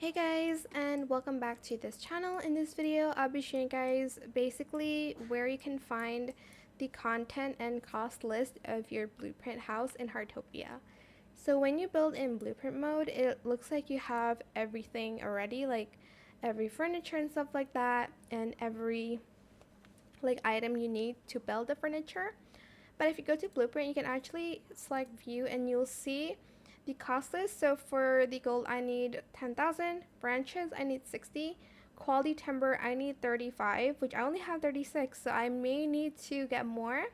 Hey guys, and welcome back to this channel. In this video I'll be showing you guys basically where you can find the content and cost list of your blueprint house in Heartopia. So when you build in blueprint mode, it looks like you have everything already, like every furniture and stuff like that, and every item you need to build the furniture. But if you go to blueprint, you can actually select view and you'll see the cost list. So for the gold I need 10,000, branches I need 60, quality timber I need 35, which I only have 36, so I may need to get more.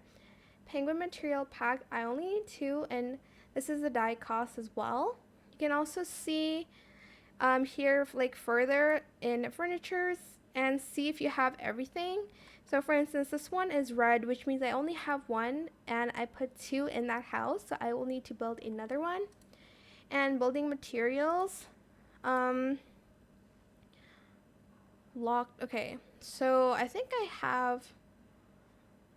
Penguin material pack I only need 2, and this is the die cost as well. You can also see here further in furnitures and see if you have everything. So for instance, this one is red, which means I only have one and I put 2 in that house, so I will need to build another one. And building materials, locked. Okay, so I think I have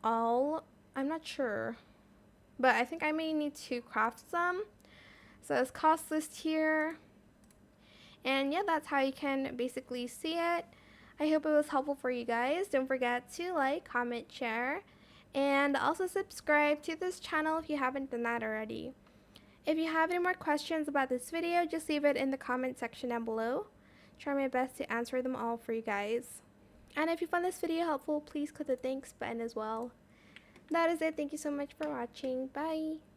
all, I'm not sure, but I think I may need to craft some. So it's cost list here, and yeah, that's how you can basically see it. I hope it was helpful for you guys. Don't forget to like, comment, share, and also subscribe to this channel if you haven't done that already. If you have any more questions about this video, just leave it in the comment section down below. Try my best to answer them all for you guys. And if you found this video helpful, please click the thanks button as well. That is it. Thank you so much for watching. Bye.